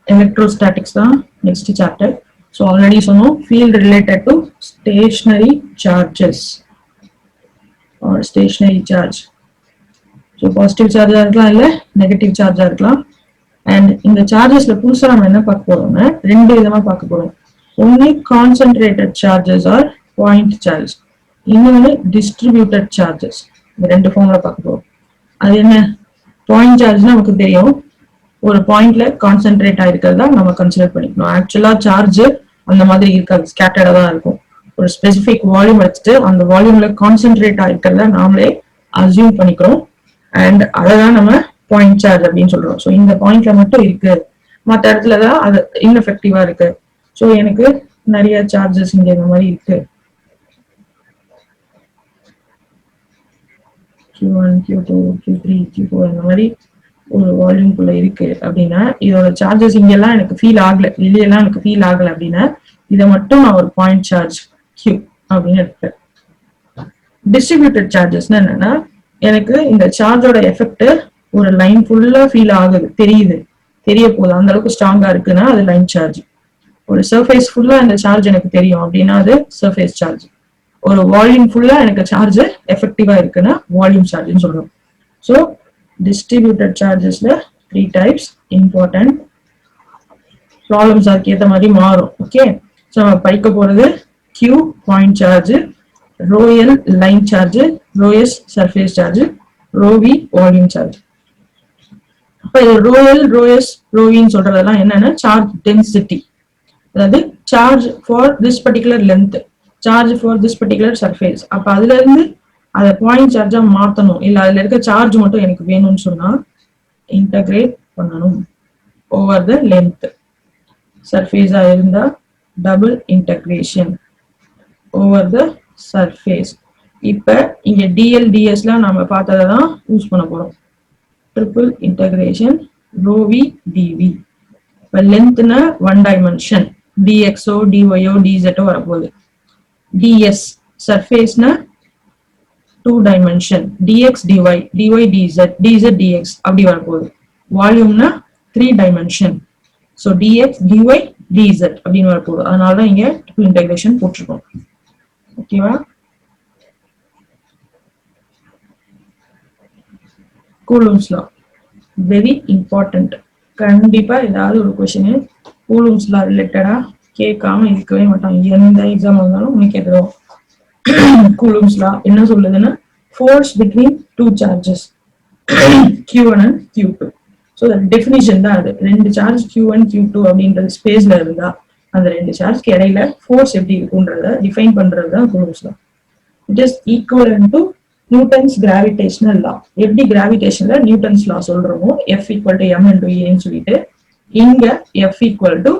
electrostatics தான் next chapter. So already சொன்னோம் field related to stationary charges or stationary charge. So positive charge இருக்கலாம் இல்ல negative charge இருக்கலாம். And இந்த chargesல புதுசா நம்ம என்ன பார்க்க போறோம்னா ரெண்டு விதமா பார்க்க போறோம். ஒன்னு concentrated charges or point charge. இன்னொன்னு distributed charges. இந்த ரெண்டு ஃபார்ம்ல பார்க்க போறோம். அது என்ன பாயிண்ட் சார்ஜ்னா நமக்கு தெரியும் ஒரு பாயிண்ட்ல கான்சென்ட்ரேட் ஆயிருக்கிறதா நம்ம கன்சிடர் பண்ணிக்கணும் ஆக்சுவலா சார்ஜ் அந்த மாதிரி இருக்காது ஸ்கேட்டர்டா தான் இருக்கும் ஒரு ஸ்பெசிபிக் வால்யூம் எடுத்துட்டு அந்த வால்யூம்ல கான்சென்ட்ரேட் ஆயிருக்கிறதா நாமளே அசியூம் பண்ணிக்கிறோம் அண்ட் அததான் நம்ம பாயிண்ட் சார்ஜ் அப்படின்னு சொல்றோம் ஸோ இந்த பாயிண்ட்ல மட்டும் இருக்கு மற்ற இடத்துலதான் அது இன்எஃபெக்டிவா இருக்கு ஸோ எனக்கு நிறைய சார்ஜஸ் இங்க இந்த மாதிரி இருக்கு Q1, Q2, Q3, Q4 இந்த மாதிரி ஒரு வால்யூம்குள்ள இருக்கு அப்படின்னா இதோட சார்ஜஸ் இங்கெல்லாம் எனக்கு ஃபீல் ஆகல வெளியெல்லாம் எனக்கு ஃபீல் ஆகல அப்படின்னா இதை மட்டும் நான் ஒரு பாயிண்ட் சார்ஜ் Q அப்படின்னு எடுப்பேன் டிஸ்ட்ரிபியூட்டட் சார்ஜஸ்னா என்னன்னா எனக்கு இந்த சார்ஜோட எஃபெக்ட் ஒரு லைன் ஃபுல்லா ஃபீல் ஆகுது தெரியுது தெரிய போகுது அந்த அளவுக்கு ஸ்ட்ராங்கா இருக்குன்னா அது லைன் சார்ஜ் ஒரு சர்ஃபேஸ் ஃபுல்லா இந்த சார்ஜ் எனக்கு தெரியும் அப்படின்னா அது சர்ஃபேஸ் சார்ஜ் ஒரு வால்யூம் ஃபுல்லா எனக்கு சார்ஜ் எஃபெக்டிவா இருக்குன்னா வால்யூம் சார்ஜ்னு சொல்றோம் ஸோ டிஸ்ட்ரிபியூட்டட் சார்ஜஸ்ல 3 டைப்ஸ் இம்பார்ட்டன்ட் ப்ராப்ளம்ஸ் அதுக்கு ஏற்ற மாதிரி மாறும் ஓகே ஸோ நம்ம படிக்க போறது Q point charge ρL line charge ρS surface charge ρV volume charge இப்போ இது ρL ρS ρVன்னு சொல்றதெல்லாம் என்னன்னா சார்ஜ் டென்சிட்டி அதாவது charge for this particular length charge for this particular surface அப்ப அதுல இருந்து அதை பாயிண்ட் சார்ஜா மாத்தணும் இல்ல அதுல இருக்க சார்ஜ் மட்டும் எனக்கு வேணும்னு சொன்னா இன்டகிரேட் பண்ணணும் ஓவர் த லென்த் சர்ஃபேஸா இருந்தா double integration over the surface இப்ப இங்க டிஎல் டிஎஸ்ல நாம பார்த்ததை தான் யூஸ் பண்ண போறோம் ட்ரிபிள் இன்டகிரேஷன் ரோவி டிவி இப்ப லென்த்னா 1 டைமென்ஷன் டிஎக்ஸோ டிஒயோ டிசெட்டோ வரப்போகுது ds surface na 2 dimension dx dy dy dz dz dx அப்படி வரப்போகுது volume na 3 dimension so dx dy dz அப்படின்னு வரப்போகுது அதனால தான் இங்க ட்ரிபிள் இன்டகிரேஷன் போட்டுருக்கோம் ஓகேவா கூலம்ஸ் லா வெரி இம்பார்ட்டன்ட் கண்டிப்பா ஏதாவது ஒரு क्वेश्चन கூலம்ஸ் லா ரிலேட்டடா கேட்காம இருக்கவே மாட்டாங்க எந்த எக்ஸாம் வந்தாலும் உனக்கு கேட்டுருவோம் கூலம்ஸ் லா என்ன சொல்லுதுன்னா force between two charges Q1 and Q2 so definition தான் அது ரெண்டு சார்ஜ் Q1 Q2 அப்படின்றது ஸ்பேஸ்ல இருந்தா அந்த ரெண்டு சார்ஜ்க்கு இடையில ஃபோர்ஸ் எப்படி இருக்குன்றத டிஃபைன் பண்றது தான் Coulomb's law it is equivalent to Newton's gravitational law எப்படி கிராவிடேஷன்ல நியூட்டன்ஸ் லா சொல்றோமோ F equal to m into ஏன்னு சொல்லிட்டு இங்க F equal to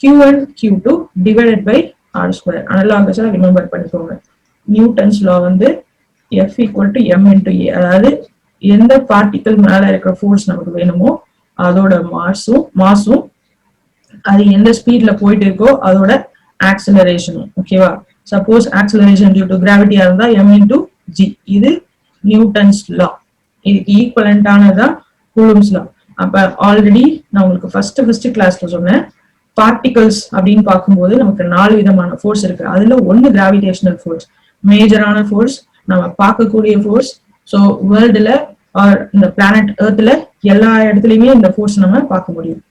Q1 Q2 divided by R square அனலாகஸா ரிமெம்பர் பண்ணிக்கோங்க நியூட்டன்ஸ் லா வந்து F equal to m into a அதாவது எந்த பார்ட்டிகல் மேல இருக்கிற ஃபோர்ஸ் நமக்கு வேணுமோ அதோட மாஸும் அது எந்த ஸ்பீட்ல போயிட்டு இருக்கோ அதோட ஆக்சலரேஷனும் ஓகேவா சப்போஸ் ஆக்சலரேஷன் டியூ டு கிராவிட்டியா இருந்தா m into g இது நியூட்டன்ஸ் லா இதுக்கு ஈக்குவலன்ட் ஆனதா கூலம்ஸ் லா அப்ப ஆல்ரெடி நான் உங்களுக்கு ஃபர்ஸ்ட் கிளாஸ்ல சொன்னேன் பார்ட்டிகல்ஸ் அப்படின்னு பார்க்கும்போது நமக்கு 4 விதமான ஃபோர்ஸ் இருக்கு அதுல ஒன்னு கிராவிடேஷனல் ஃபோர்ஸ் மேஜரான ஃபோர்ஸ் நம்ம பார்க்கக்கூடிய ஃபோர்ஸ் ஸோ வேர்ல்டுல ஆர் இந்த பிளானட் எர்த்ல எல்லா இடத்துலயுமே இந்த ஃபோர்ஸ் நம்ம பார்க்க முடியும்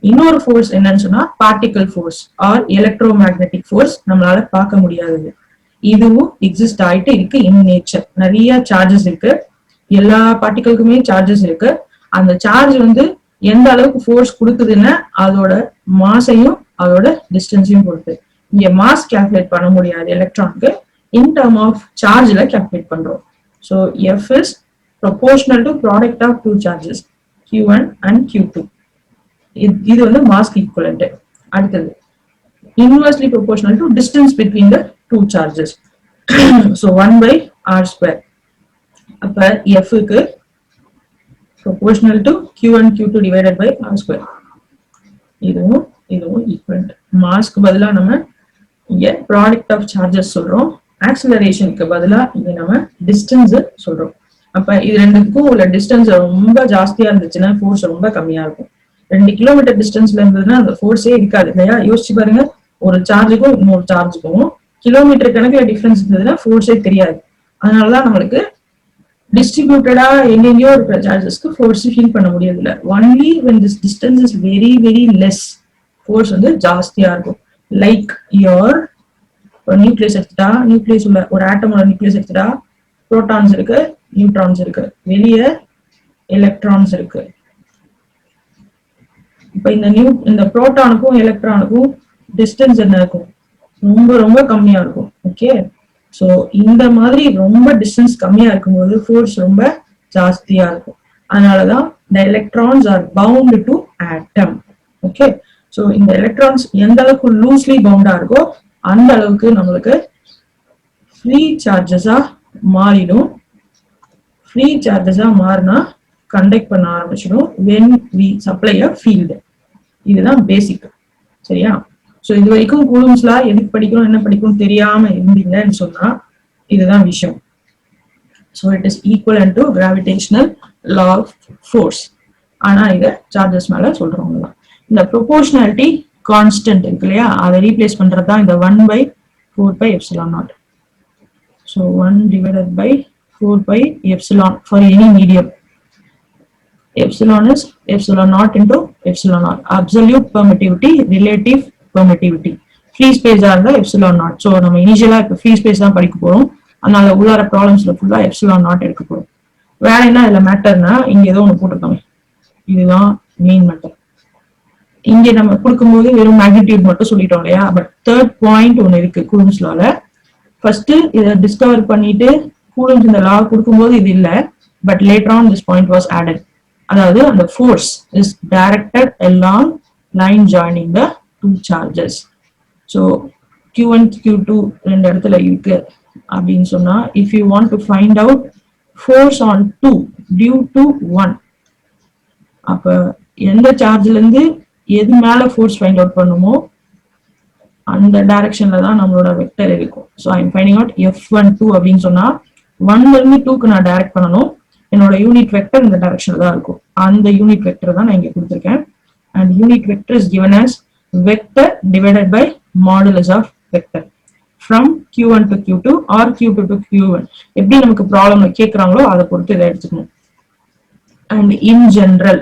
இன்னொரு ஃபோர்ஸ் என்னன்னு சொன்னா particle fours are electro magnetic force நம்மளால பார்க்க முடியாதது இதுவும் எக்ஸிஸ்ட் ஆயிட்டு இருக்கு இன் நேச்சர் நிறைய சார்ஜஸ் இருக்கு எல்லா பார்ட்டிகளுக்குமே சார்ஜஸ் இருக்கு அந்த சார்ஜ் வந்து எந்த அளவுக்கு ஃபோர்ஸ் கொடுக்குதுன்னா அதோட மாஸையும் அதோட டிஸ்டன்ஸையும் பொறுத்து இங்க மாஸ் கால்குலேட் பண்ண முடியாது எலக்ட்ரானுக்கு இன் டர்ம் ஆஃப் சார்ஜ்ல கால்குலேட் பண்றோம் so F is proportional to product of two charges Q1 and Q2 இது வந்து மாஸ் ஈக்குவலன்ட் அடுத்தது inversely proportional to distance between the two charges so 1 by R square அப்ப F க்கு proportional to Q1 Q2 divided by R square இதுவும் equivalent mask பதிலா நம்ம இங்க product of charges சொல்றோம் ஆக்சலரேஷனுக்கு பதிலா இங்க நம்ம டிஸ்டன்ஸ் சொல்றோம் அப்ப இது ரெண்டுக்கும் உள்ள டிஸ்டன்ஸ் ரொம்ப ஜாஸ்தியா இருந்துச்சுன்னா ஃபோர்ஸ் ரொம்ப கம்மியா இருக்கும் 2 கிலோமீட்டர் டிஸ்டன்ஸ்ல இருந்ததுன்னா அந்த ஃபோர்ஸே இருக்காது இல்லையா? யோசிச்சு பாருங்க, ஒரு சார்ஜுக்கும் இன்னொரு சார்ஜுக்கும் கிலோமீட்டர் கணக்குல டிஃபரன்ஸ் இருந்ததுன்னா ஃபோர்ஸே தெரியாது. அதனாலதான் நம்மளுக்கு டிஸ்ட்ரிபியூட்டடா எங்கெங்கயோ இருக்கிற சார்ஜஸ்க்கு ஃபோர்ஸ் ஃபீல் பண்ண முடியாது இல்ல. Only when this distance is very very less force வந்து ஜாஸ்தியா இருக்கும். லைக் யோர் நியூக்ளியஸ் எடுத்துட்டா, நியூக்ளியஸ் உள்ள ஒரு ஆட்டமோட நியூக்ளியஸ் எடுத்துட்டா புரோட்டான்ஸ் இருக்கு, நியூட்ரான்ஸ் இருக்கு, வெளியே எலக்ட்ரான்ஸ் இருக்கு. இப்ப இந்த புரோட்டானுக்கும் எலக்ட்ரானுக்கும் டிஸ்டன்ஸ் என்ன இருக்கும்? ரொம்ப ரொம்ப கம்மியா இருக்கும். ஓகே, சோ இந்த மாதிரி ரொம்ப டிஸ்டன்ஸ் கம்மியா இருக்கும்போது ஃபோர்ஸ் ரொம்ப ஜாஸ்தியா இருக்கும். அதனாலதான் the electrons are bound to atom. Okay, so இந்த எலக்ட்ரான்ஸ் எந்த அளவுக்கு லூஸ்லி பவுண்டா இருக்கோ அந்த அளவுக்கு நம்மளுக்கு ஃப்ரீ சார்ஜஸா மாறிடும். ஃப்ரீ சார்ஜஸா மாறினா கண்டக்ட் பண்ண ஆரம்பிச்சிடும் when we supply a field. இதுதான் பேசிக். சரியா? சோ இது வரைக்கும் கூலும்ஸ் லா எதுக்கு படிக்கணும் என்ன படிக்கணும் தெரியாம இருந்தீங்கன்னு சொன்னா இதுதான் விஷயம். So it is equivalent to gravitational law of force. ஆனா இத சார்ஜஸ் மேல சொல்றவங்க தான். இந்த ப்ரொபோர்ஷனாலிட்டி கான்ஸ்டன்ட் இருக்கு இல்லையா, அதை ரீப்ளேஸ் பண்றதுதான் இந்த 1/4πε0. So 1/4πε for any medium. Epsilon is ε0 into ε0. Absolute permittivity, relative permittivity. Free space ஆ இருந்தா ε0. So நம்ம இனிஷியலா இப்ப ஃப்ரீ ஸ்பேஸ் தான் படிக்க போறோம். அதனால உள்ளார ப்ராப்ளம்ஸ்ல ஃபுல்லா ε0 எடுக்க போறோம். வேற என்ன இதுல மேட்டர்னா இங்க ஏதோ ஒண்ணு போட்டிருக்காங்க, இதுதான் மெயின் மேட்டர். இங்க நம்ம கொடுக்கும்போது வெறும் மேக்னிடியூட் மட்டும் சொல்லிட்டோம் இல்லையா, பட் தேர்ட் பாயிண்ட் ஒண்ணு இருக்கு கூலும்ஸ் லால. ஃபர்ஸ்ட் இதை டிஸ்கவர் பண்ணிட்டு கூலும்ஸ் இந்த லா கொடுக்கும்போது இது இல்ல, but later on this point was added. அதாவது அந்த force is directed along line joining the two charges. So q1 q2 ரெண்டு இடத்துல இருக்கு அப்படின்னு சொன்னா if you want to find out force on 2 due to 1, அப்ப எந்த சார்ஜ்ல இருந்து எது மேல ஃபோர்ஸ் ஃபைண்ட் அவுட் பண்ணுமோ அந்த டைரக்ஷன்ல தான் நம்மளோட வெக்டர் இருக்கும். So I am finding out F12 அப்படின்னு சொன்னா 1ல இருந்து 2க்கு நான் டைரக்ட் பண்ணணும். என்னோட யூனிட் வெக்டர் இந்த டைரக்ஷன்ல தான் இருக்கும். அந்த யூனிட் வெக்டர் தான் நான் இங்க கொடுத்திருக்கேன். And unit vector is given as vector divided by modulus of vector from q1 to q2 or q2 to q1. எப்படி நமக்கு ப்ராப்ளம்ல கேக்குறாங்களோ அதை பொறுத்து இதை எடுத்துக்கணும். And in general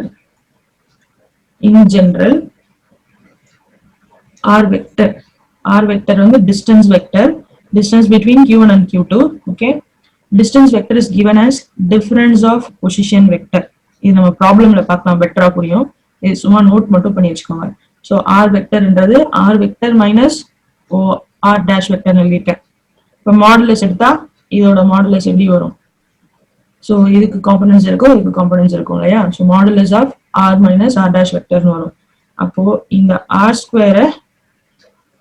r vector வந்து distance vector, distance between q1 and q2. okay, distance vector is given as difference of position vector. இது நம்ம ப்ராப்ளம்ல பார்க்கலாம், பெட்டரா புரியும். இது சும்மா நோட் மட்டும் பண்ணி வச்சுக்கோங்க. ஸோ ஆர் வெக்டர்ன்றது R vector minus R dash vector எழுதிட்டேன். இப்போ மாடுலஸ் எடுத்தா இதோட மாடுலஸ் எப்படி வரும்? ஸோ இதுக்கு காம்பனன்ஸ் இருக்கும், இதுக்கு காம்பனன்ஸ் இருக்கும் இல்லையா? So modulus of R minus R dash வெக்டர்னு வரும். அப்போ இந்த ஆர் ஸ்கொயரை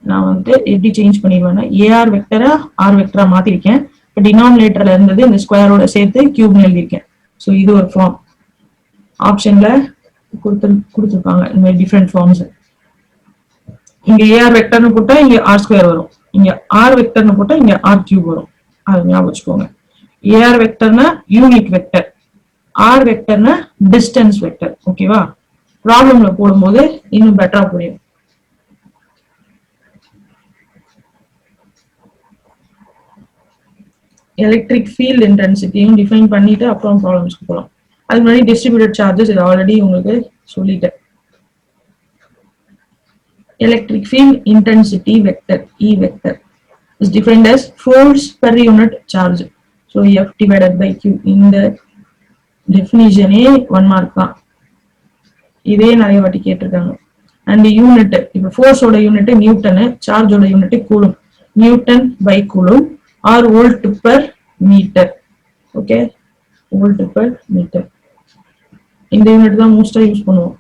நான் வந்து எப்படி சேஞ்ச் பண்ணிடுவேன்னா ஏஆர் வெக்டரா ஆர் வெக்டரா மாத்திருக்கேன். இப்போ டினாமினேட்டர்ல இருந்தது இந்த ஸ்கொயரோட சேர்த்து கியூப்னு எழுதியிருக்கேன். ஸோ இது ஒரு ஃபார்ம் ஆப்ஷன்ல கொடுத்துருப்பாங்க இந்த மாதிரி டிஃப்ரெண்ட் ஃபார்ம்ஸ். இங்க ஏஆர் வெக்டர்னு போட்டா இங்க ஆர் ஸ்கொயர் வரும், இங்க ஆர் வெக்டர்னு போட்டா இங்க ஆர் கியூப் வரும். அதை ஞாபகம் வச்சுக்கோங்க. ஏஆர் வெக்டர்னா யூனிட் வெக்டர், ஆர் வெக்டர்னா டிஸ்டன்ஸ் வெக்டர். ஓகேவா? ப்ராப்ளம்ல போடும்போது இன்னும் பெட்டரா புரியும். எலக்ட்ரிக் ஃபீல்ட் இன்டென்சிட்டியும் டிஃபைன் பண்ணிட்டு அப்புறம் ப்ராப்ளம்ஸ்க்கு போகலாம். அது முன்னாடி டிஸ்ட்ரிபியூட்டட் சார்ஜஸ் இது ஆல்ரெடி உங்களுக்கு சொல்லிட்டேன். Electric field intensity vector E vector is defined as force per unit charge. So F divided by Q. இந்த டெஃபினிஷனே 1 மார்க் தான். இதே நிறைய வாட்டி கேட்டிருக்காங்க. அண்ட் யூனிட், இப்போ ஃபோர்ஸோட யூனிட் நியூட்டன், சார்ஜோட unit coulomb. Newton by coulomb or volt per metre. Okay, volt per metre இந்த யூனிட் தான் மோஸ்டா யூஸ் பண்ணுவோம்.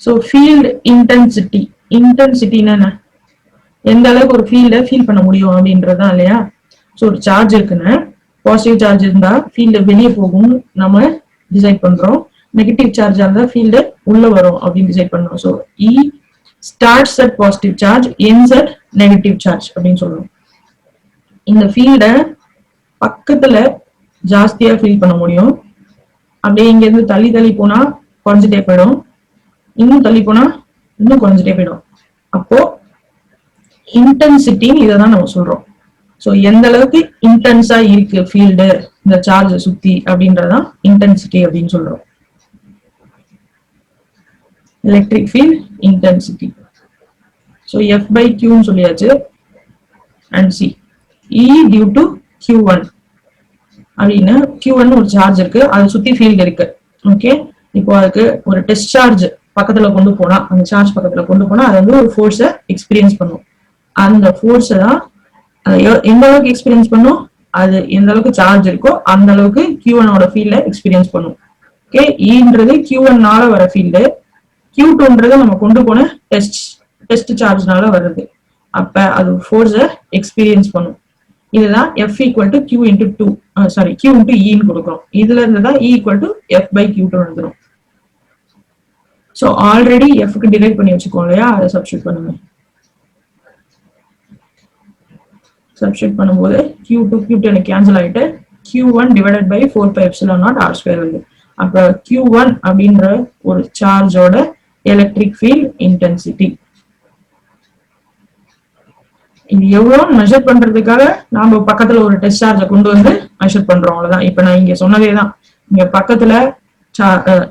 ஸோ ஃபீல்ட் இன்டென்சிட்டி, இன்டென்சிட்டினா என்ன? எந்த அளவுக்கு ஒரு ஃபீல்டை ஃபீல் பண்ண முடியும் அப்படின்றதுதான் இல்லையா? ஸோ ஒரு சார்ஜ் இருக்குன்னு, பாசிட்டிவ் சார்ஜ் இருந்தா ஃபீல்டு வெளியே போகும் நம்ம டிசைட் பண்றோம். நெகட்டிவ் சார்ஜா இருந்தா ஃபீல்டு உள்ள வரும் அப்படின்னு டிசைட் பண்றோம். So E starts at positive charge, ends at negative charge அப்படின்னு சொல்றோம். இந்த ஃபீல்டை பக்கத்துல ஜாஸ்தியா ஃபீல் பண்ண முடியும். அப்படியே இங்க இருந்து தள்ளி தள்ளி போனா குறைஞ்சிட்டே போயிடும். இன்னும் தள்ளி போனா இன்னும் குறைஞ்சிட்டே போயிடும். அப்போ இன்டென்சிட்டின்னு இதை தான் நம்ம சொல்றோம். ஸோ எந்த அளவுக்கு இன்டென்ஸா இருக்கு ஃபீல்டு இந்த சார்ஜை சுத்தி அப்படின்றதான் இன்டென்சிட்டி அப்படின்னு சொல்றோம். Electric field intensity. So F by கியூன்னு சொல்லியாச்சு. And C E due to Q1 அப்படின்னு Q1 ஒரு சார்ஜ் இருக்கு, அதை சுத்தி ஃபீல்டு இருக்கு. ஓகே, இப்போ அதுக்கு ஒரு டெஸ்ட் சார்ஜ் பக்கத்துல கொண்டு போனா, அந்த சார்ஜ் பக்கத்துல கொண்டு போனா அது வந்து ஒரு ஃபோர்ஸை எக்ஸ்பீரியன்ஸ் பண்ணும். அந்த ஃபோர்ஸை தான் எந்த அளவுக்கு எக்ஸ்பீரியன்ஸ் பண்ணும், அது எந்த அளவுக்கு சார்ஜ் இருக்கோ அந்த அளவுக்கு Q1 ஃபீல்ட எக்ஸ்பீரியன்ஸ் பண்ணும். ஓகே, ஈன்றது Q1 வர ஃபீல்டு, Q2 நம்ம கொண்டு போன டெஸ்ட் சார்ஜ்னால வருது. அப்ப அது ஃபோர்ஸை எக்ஸ்பீரியன்ஸ் பண்ணும். இதுதான் F equal to Q into 2 sorry Q into ஈன்னு கொடுக்குறோம். இதுல இருந்து தான் E equal to F by Q2 வந்துடும். ஸோ ஆல்ரெடி எஃப்க்கு டிரைவ் பண்ணி வச்சுக்கோம் இல்லையா, அதை சப்ஸ்டியூட் பண்ணுங்க. சப்ஸ்டியூட் பண்ணும்போது Q2 Q2 எனக்கு கேன்சல் ஆயிட்டு Q1 டிவைடட் பை 4πε0 r² வருது. அப்ப Q1 அப்படின்ற ஒரு சார்ஜோட எலக்ட்ரிக் ஃபீல்ட் இன்டென்சிட்டி. இது எவ்வளவு மெஷர் பண்றதுக்காக நாம பக்கத்துல ஒரு டெஸ்ட் சார்ஜை கொண்டு வந்து மெஷர் பண்றோம், அவ்வளவுதான். இப்ப நான் இங்க சொன்னதே தான், இங்க பக்கத்துல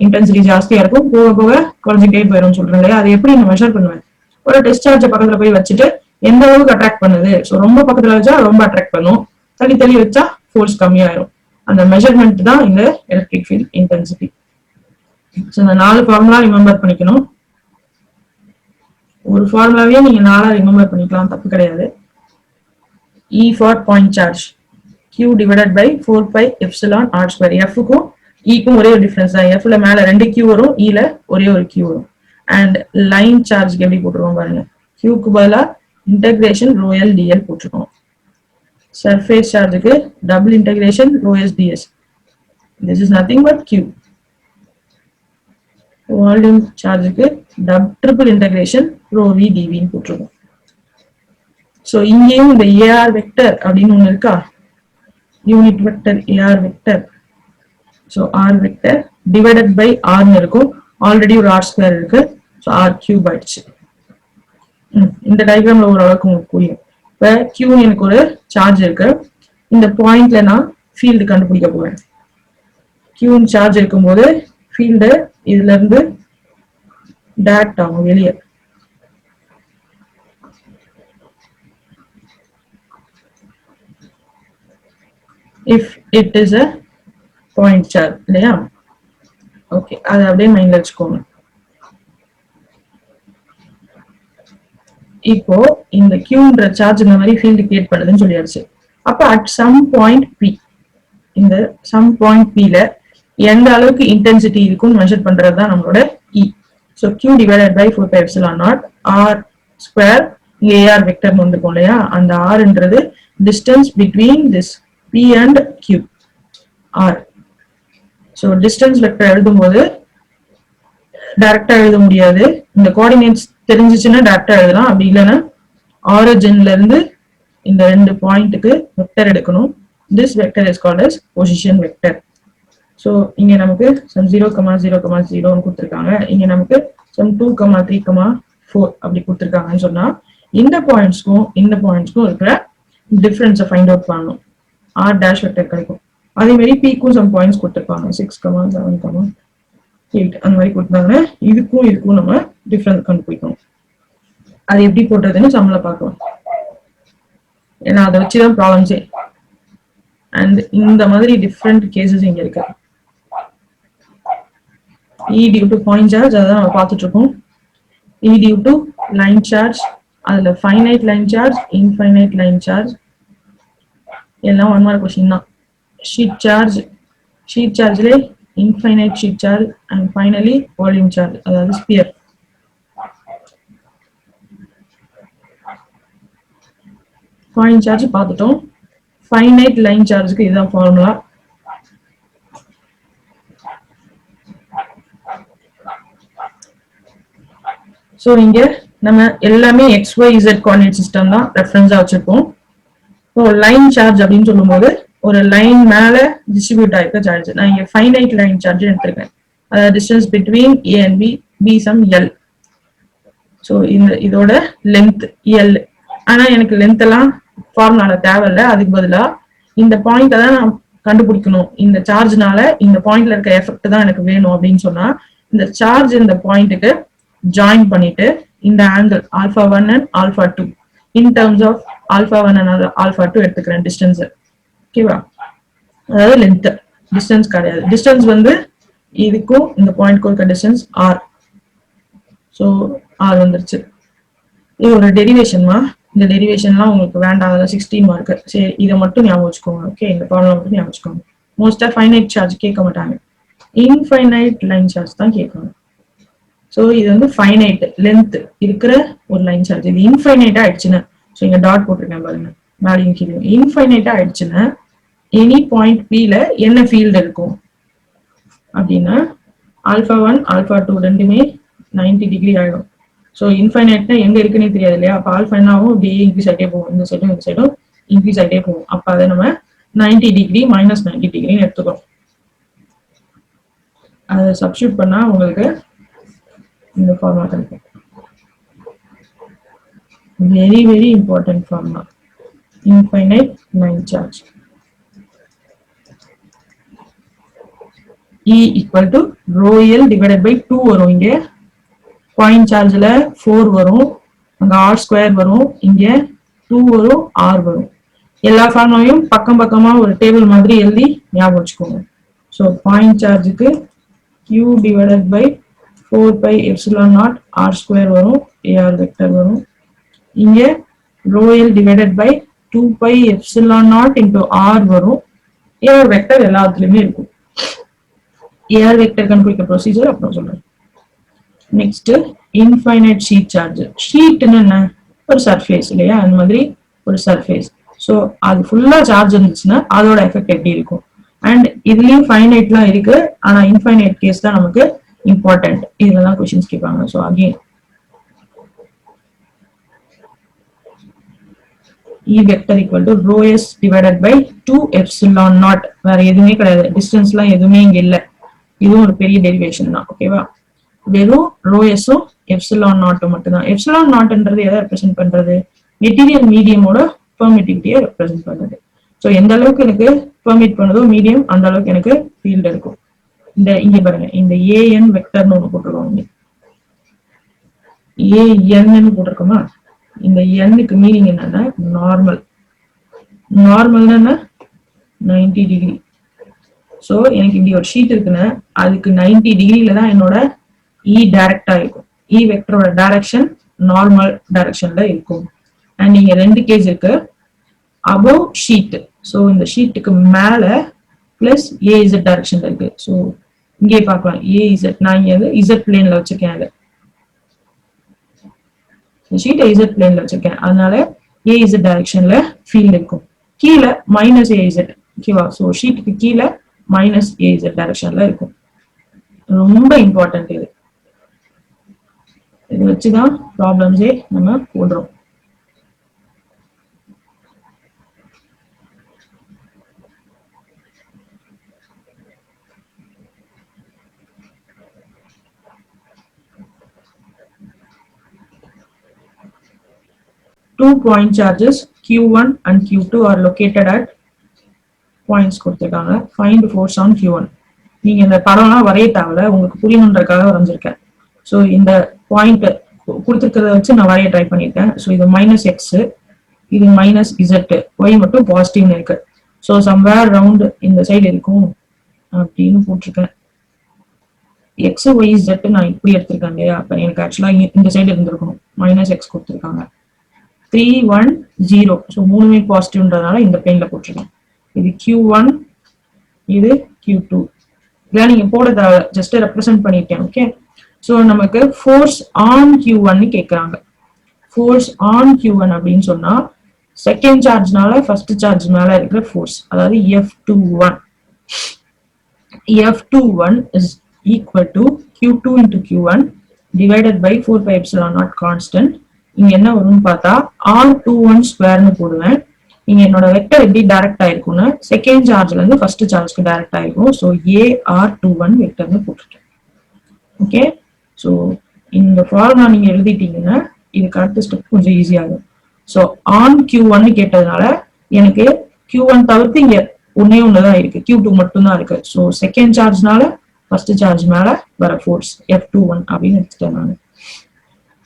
இன்டென்சிட்டி ஜாஸ்தியா இருக்கும், போக போக குறைஞ்சிட்டே போயிடும் சொல்றேன் இல்லையா. அது எப்படி நான் மெஷர் பண்ணுவேன், ஒரு டெஸ்ட் சார்ஜை பக்கத்துல போய் வச்சுட்டு எந்த அளவுக்கு அட்ராக்ட் பண்ணுது, ஸோ ரொம்ப பக்கத்துல வச்சா ரொம்ப அட்ராக்ட் பண்ணும், தள்ளி தள்ளி வச்சா ஃபோர்ஸ் கம்மியாயிரும். அந்த மெஷர்மெண்ட் தான் இந்த எலக்ட்ரிக் ஃபீல்ட் இன்டென்சிட்டி. ஸோ இந்த 4 ஃபார்முலா ரிமெம்பர் பண்ணிக்கணும். ஒரு ஃபார்முலாவே நீங்க 4 ரிமெம்பர் பண்ணிக்கலாம், தப்பு கிடையாது. E for point charge Q divided by 4πε0r². எஃப்க்கும் ஈக்கும் ஒரே ஒரு டிஃபரன்ஸ் தான். எஃப்ல மேல 2 Q வரும், ஈல ஒரே ஒரு Q வரும். அண்ட் லைன் சார்ஜ்க்கு எப்படி போட்டுருவோம் பாருங்க, Qக்கு பதிலா இன்டகிரேஷன் ρl dl போட்டுருக்கோம். சர்ஃபேஸ் சார்ஜுக்கு double integration ρs ds. This is nothing but Q. Volume சார்ஜுக்கு ட்ரிபிள் இன்டகிரேஷன் ρv dv போட்டுருக்கோம். ஸோ இங்கேயும் இந்த ஏஆர் வெக்டர் அப்படின்னு ஒண்ணு இருக்கா, unit vector a R vector. So R vector divided by ஆர்னு இருக்கும், ஆல்ரெடி ஒரு r² இருக்கு, ஸோ r³ ஆயிடுச்சு. இந்த டயக்ராம்ல ஓரளவுக்கு உங்களுக்கு புரியும். இப்ப Q எனக்கு ஒரு சார்ஜ் இருக்கு, இந்த பாயிண்ட்ல நான் ஃபீல்டு கண்டுபிடிக்க போறேன். Q சார்ஜ் இருக்கும்போது ஃபீல்டு இதுல இருந்து டைரக்ட் ஆகும் வெளியே. If it is a point charge இல்லையா, ஓகே, அதை அப்படியே மைண்ட்ல வச்சுக்கோங்க. இப்போ இந்த Qன்ற சார்ஜ் இந்த மாதிரி ஃபீல்டு கிரியேட் பண்ணுதுன்னு சொல்லியாச்சு. அப்ப அட் சம் பாயிண்ட் P, இந்த சம் பாயிண்ட் P ல எந்த அளவுக்கு இன்டென்சிட்டி இருக்கும்னு மெஷர் பண்றது தான் நம்மளோட E. So Q divided by 4πε0 r². இங்க ஏஆர் வெக்டர் வந்துருக்கும் இல்லையா, அந்த ஆர்ன்றது distance between this P and Q, R. So distance vector எழுதும் போது டைரக்டா எழுத முடியாது, இந்த கோஆர்டினேட்ஸ் தெரிஞ்சிச்சுன்னா டைரக்டா எழுதலாம், அப்படி இல்லைன்னா ஆரிஜின்ல இருந்து இந்த 2 பாயிண்ட்டுக்கு வெக்டர் எடுக்கணும். This vector is called as position vector. So இங்க நமக்கு சம் 0,0,0 கொடுத்துருக்காங்க, இங்க நமக்கு சம் 2,3,4 அப்படி கொடுத்துருக்காங்கன்னு சொன்னா இந்த பாயிண்ட்ஸ்க்கும் இருக்கிற டிஃபரன்ஸை ஃபைண்ட் அவுட் பண்ணணும். R டேஷ் வெக்டர் கிடைக்கும். அதே மாதிரி Pக்கும் சம் பாயிண்ட்ஸ் கொடுத்துருப்பாங்க, 6,7,8 அந்த மாதிரி கொடுத்தாங்கன்னா இதுக்கும் நம்ம டிஃபரன்ஸ் கண்டுபிடிக்கணும். அது எப்படி போடுறதுன்னு சம்ல பார்க்கலாம், ஏன்னா அதை வச்சுதான் ப்ராப்ளம்ஸே. அண்ட் இந்த மாதிரி டிஃப்ரெண்ட் கேசஸ் இங்க இருக்கு. E due to point charge அதான் நம்ம பார்த்துட்டு இருக்கோம். E due to line charge, அதுல finite line charge, infinite line charge, எல்லாம் 1 மார்க் क्वेश्चन தான். sheet chargeல infinite sheet charge and finally volume charge, அதாவது sphere. point charge பார்த்துட்டோம். finite line chargeக்கு இதுதான் ஃபார்முலா. ஸோ இங்க நம்ம எல்லாமே XYZ கோஆர்டினேட் சிஸ்டம் தான் ரெஃபரன்ஸா வச்சிருக்கோம். ஸோ லைன் சார்ஜ் அப்படின்னு சொல்லும்போது ஒரு லைன் மேல டிஸ்ட்ரிபியூட் ஆயிருக்க சார்ஜ். நான் இங்க ஃபைனைட் லைன் சார்ஜ் எடுத்திருக்கேன், அதாவது distance between A and B be some L. So இதோட லென்த் எல். ஆனா எனக்கு லென்த் எல்லாம் ஃபார்முலால தேவையில்லை. அதுக்கு பதிலா இந்த பாயிண்ட தான் நான் கண்டுபிடிக்கணும். இந்த சார்ஜ்னால இந்த பாயிண்ட்ல இருக்க எஃபெக்ட் தான் எனக்கு வேணும் அப்படின்னு சொன்னா இந்த சார்ஜ் இந்த பாயிண்ட்டுக்கு ஜாயின் பண்ணிட்டு இந்த angle α1 and α2 in terms of α1 and α2 எடுத்துக்கிறேன் டிஸ்டன்ஸ். ஓகேவா? அதாவது லென்த், டிஸ்டன்ஸ் கிடையாது. டிஸ்டன்ஸ் வந்து இதுக்கும் இந்த பாயிண்ட்க்கும் இருக்க டிஸ்டன்ஸ் ஆர். ஸோ ஆர் வந்துருச்சு. இது ஒரு டெரிவேஷன்மா. இந்த டெரிவேஷன்லாம் உங்களுக்கு வேண்டாம், 16 மார்க். சரி, இதை மட்டும் ஞாபகம் வச்சுக்கோங்க. ஓகே, இந்த ப்ராப்ளம் மட்டும் ஞாபகம் வச்சுக்கோங்க. மோஸ்டா ஃபைனைட் சார்ஜ் கேட்க மாட்டாங்க, இன்ஃபைனைட் லைன் சார்ஜ் தான் கேட்கணும். ஸோ இது வந்து ஃபைனைட் லென்த் இருக்கிற ஒரு லைன் சார்ஜ். இது இன்ஃபைனைட்டா ஆயிடுச்சுன்னா, ஸோ இங்க டாட் போட்டிருக்கேன் பாருங்க, மேலேயும் கீழே. இன்ஃபைனைட்டா ஆயிடுச்சுன்னா எனி பாயிண்ட் P ல என்ன ஃபீல்டு இருக்கும் அப்படின்னா α1 α2 ரெண்டுமே 90 டிகிரி ஆயிடும். ஸோ இன்ஃபைனைட்னா எங்க இருக்குன்னே தெரியாது இல்லையா? அப்போ ஆல்ஃபா என்ன ஆகும்? அப்படியே இன்க்ரீஸ் ஆகிட்டே போகும். இந்த சைடும் இன்க்ரீஸ் ஆகிட்டே போகும். அப்போ அதை நம்ம 90 டிகிரி -90 டிகிரின்னு எடுத்துக்கிறோம். அதை சப்ஸ்டியூட் பண்ணா உங்களுக்கு இந்த ஃபார்முலா கிடைக்கும். Very very important formula, infinite line charge. E equal to ρl divided by 2 வரும். இங்க பாயிண்ட் சார்ஜ்ல 4 வரும், அங்க r² வரும், இங்க 2 வரும், r வரும். எல்லா ஃபார்முலாவையும் பக்கம் பக்கமா ஒரு டேபிள் மாதிரி எழுதி ஞாபகம் வச்சுக்கோங்க. ஸோ பாயிண்ட் சார்ஜுக்கு q divided by 4πε0 r² வரும், ar வெக்டர் வரும். இங்க ρl divided by 2πε0 into r வரும். ar வெக்டர் எல்லாத்துலயுமே இருக்கும். ar வெக்டர் கண்டுபிடிக்க ப்ரொசீஜர் அப்புறம் சொல்றேன். Next infinite sheet charge. ஷீட்னு என்ன? ஒரு சர்ஃபேஸ் இல்லையா? அந்த மாதிரி ஒரு சர்ஃபேஸ். ஸோ அது ஃபுல்லா சார்ஜ் இருந்துச்சுன்னா அதோட எஃபெக்ட் எப்படி இருக்கும்? அண்ட் இதுலயும் ஃபைனைட்லாம் இருக்கு, ஆனா இன்ஃபைனைட் கேஸ் தான் நமக்கு இம்பார்ட்டன்ட். இதுலதான் கொஸ்டின்ஸ் கேட்பாங்க. So again E vector equal to ρs divided by 2ε0. வேற எதுவுமே கிடையாது, டிஸ்டன்ஸ்லாம் எதுவுமே இங்க இல்லை. இதுவும் ஒரு பெரிய டெரிவேஷன் தான். ஓகேவா? வெறும் ρsம் ε0 மட்டும்தான். ε0ன்றது எதை ரெப்ரசென்ட் பண்றது? மெட்டீரியல் மீடியமோட பெர்மிட்டிவிட்டியை ரெப்ரசென்ட் பண்ணுது. ஸோ எந்த அளவுக்கு எனக்கு பெர்மிட் பண்ணுதோ மீடியம், அந்த அளவுக்கு எனக்கு ஃபீல்டு இருக்கும். இந்த இங்க பாருங்க, இந்த ஏஎன் வெக்டர்னு ஒன்று போட்டிருக்கோம். ஏஎன்னு போட்டிருக்கோமா? இந்த எண்ணுக்கு மீனிங் என்னன்னா நார்மல். நார்மல்னா 90 டிகிரி. ஸோ எனக்கு இப்படி ஒரு ஷீட் இருக்குன்னா அதுக்கு 90 டிகிரியில தான் என்னோட இ டைரக்டா இருக்கும். இ வெக்டரோட டைரக்ஷன் நார்மல் டைரக்ஷன்ல இருக்கும். அண்ட் இங்க ரெண்டு கேஸ் இருக்கு. அபவ் ஷீட், ஸோ இந்த ஷீட்டுக்கு மேல பிளஸ் ஏஇசட் டைரக்ஷன்ல இருக்கு. ஸோ இங்கே பார்க்கலாம் ஏஇசட். நான் இங்க வந்து இசட் பிளேன்ல வச்சிருக்கேன். அது ஷீட்டை இசட் பிளேன்ல வச்சிருக்கேன், அதனால ஏஇசட் டைரக்ஷன்ல ஃபீல்ட் இருக்கும். கீழே மைனஸ் ஏஇசட். ஓகேவா? ஸோ ஷீட்டுக்கு கீழே மைனஸ் ஏஇசட் டைரக்ஷன்ல இருக்கும். ரொம்ப இம்பார்ட்டன்ட் இது. இது வச்சுதான் ப்ராப்ளம்ஸே நம்ம போடுறோம். Two point charges Q1 and Q2 are located at points கொடுத்திருக்காங்க. Find force on Q1. நீங்க இந்த படம்லாம் வரைய தேவையில்ல, உங்களுக்கு புரியணுன்றதுக்காக வரைஞ்சிருக்கேன். ஸோ இந்த பாயிண்ட் கொடுத்துருக்கிறத வச்சு நான் வரைய ட்ரை பண்ணியிருக்கேன். ஸோ இது -x, இது -z, y மட்டும் பாசிட்டிவ்னு இருக்கு. ஸோ சம்வேர் ரவுண்ட் இந்த சைடு இருக்கும் அப்படின்னு போட்டிருக்கேன். எக்ஸ் ஒய் z நான் இப்படி எடுத்திருக்கேன் இல்லையா? அப்ப எனக்கு ஆக்சுவலா இந்த சைடு இருந்திருக்கணும். -x கொடுத்துருக்காங்க. 3 1 0. ஸோ மூணுமே பாசிட்டிவ்ன்றதுனால இந்த பிளேன்ல போட்டிருக்கேன். இது Q1, இது Q2. இதெல்லாம் நீங்க போட தேவை, ஜஸ்ட் ரெப்ரசென்ட் பண்ணிருக்கேன். ஓகே, ஸோ நமக்கு ஃபோர்ஸ் ஆன் Q1 கேட்கறாங்க. ஃபோர்ஸ் ஆன் Q1 அப்படின்னு சொன்னா செகண்ட் சார்ஜ்னால ஃபர்ஸ்ட் சார்ஜ் மேல இருக்கிற ஃபோர்ஸ், அதாவது F21. F21 is equal to Q2 into Q1 divided by 4πε0 constant. இங்க என்ன வரும்னு பார்த்தா R21 ஸ்கொயர்னு போடுவேன். இங்க என்னோட வெக்டர் எப்படி டைரக்ட் ஆயிருக்கும்னா செகண்ட் சார்ஜ்ல இருந்து ஃபர்ஸ்ட் சார்ஜ்க்கு டைரக்ட் ஆயிருக்கும். ஸோ AR21 வெக்டர்னு போட்டுட்டேன். ஓகே, ஸோ இந்த ஃபார்முலா நீங்க எழுதிட்டீங்கன்னா இதுக்கு அடுத்த ஸ்டெப் கொஞ்சம் ஈஸியாகும். ஸோ ஆன் Q1 கேட்டதுனால எனக்கு Q1 தவிர்த்து இங்க ஒன்னே ஒண்ணுதான் இருக்கு, Q2 மட்டும்தான் இருக்கு. ஸோ செகண்ட் சார்ஜ்னால ஃபர்ஸ்ட் சார்ஜ் மேல வர ஃபோர்ஸ் F21 அப்படின்னு எடுத்துட்டேன் நான்.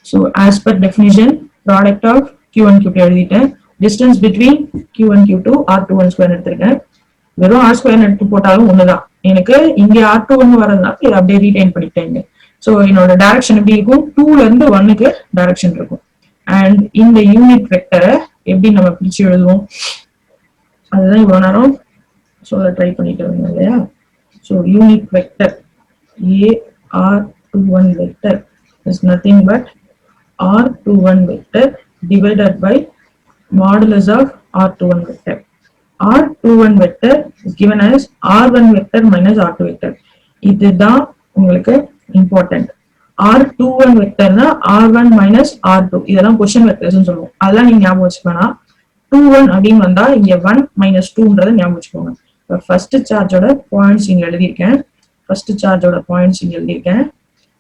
So as per definition product of Q1 Q2 எழுதிட்டேன். Distance between Q1 Q2 R21 எடுத்திருக்கேன். வெறும் R2 எடுத்து போட்டாலும் ஒண்ணுதான். எனக்கு இங்க R21 வரதுனால இதை அப்படியே ரீடைன் பண்ணிட்டேங்க. ஸோ என்னோட டைரக்ஷன் எப்படி இருக்கும், 2ல இருந்து 1க்கு டைரக்ஷன் இருக்கும். அண்ட் இந்த யூனிட் வெக்டரை எப்படி நம்ம பிரிச்சு எழுதுவோம், அதுதான் இவ்வளவு நேரம் சொல்ல ட்ரை பண்ணிட்டு இருந்தோம் இல்லையா. So unit vector AR21 vector is nothing but R21 vector divided by modulus of R21 vector. R21 vector is given as R1 vector minus R2 vector. இதுதான் உங்களுக்கு important. R21 vector na R1 minus R2. இதெல்லாம் question vectors னு சொல்லுவோம். அதெல்லாம் நீங்க ஞாபகம் வச்சுக்கோங்க. 21 அப்படின்னு வந்தா இங்க 1 minus 2ன்றதை ஞாபகம் வச்சுக்கோங்க. ஃபர்ஸ்ட் சார்ஜோட பாயிண்ட்ஸ் இங்க எழுதியிருக்கேன். ஃபர்ஸ்ட் சார்ஜோட பாயிண்ட்ஸ் இங்க எழுதியிருக்கேன்.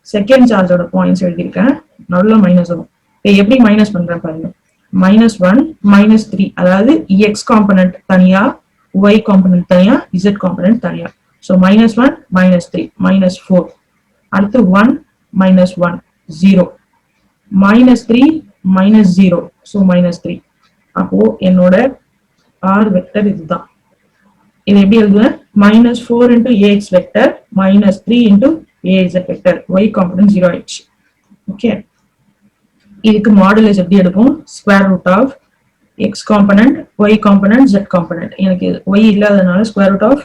செகண்ட் சார்ஜோட பாயிண்ட்ஸ் எழுதியிருக்கேன். நல்ல மைனஸ் வரும். எப்படி மைனஸ் பண்றேன் பாருங்க. -1 -3, அதாவது எக்ஸ் காம்பனன்ட் தனியா, ஒய் காம்பனன்ட் தனியா, இசட் காம்பனன்ட் தனியா. ஸோ -1 -3 -4, அடுத்து 1 -1 0, -3 -0, ஸோ -3. அப்போ என்னோட ஆர் வெக்டர் இதுதான். இது எப்படி எழுதுவேன், -4 into ax vector -3 into az vector, y component 0 ஆயிடுச்சு. ஓகே, இதுக்கு மாடுலஸ் எப்படி எடுக்கும், square root of X component, Y component, Z component. எனக்கு ஒய் இல்லாதனால square root of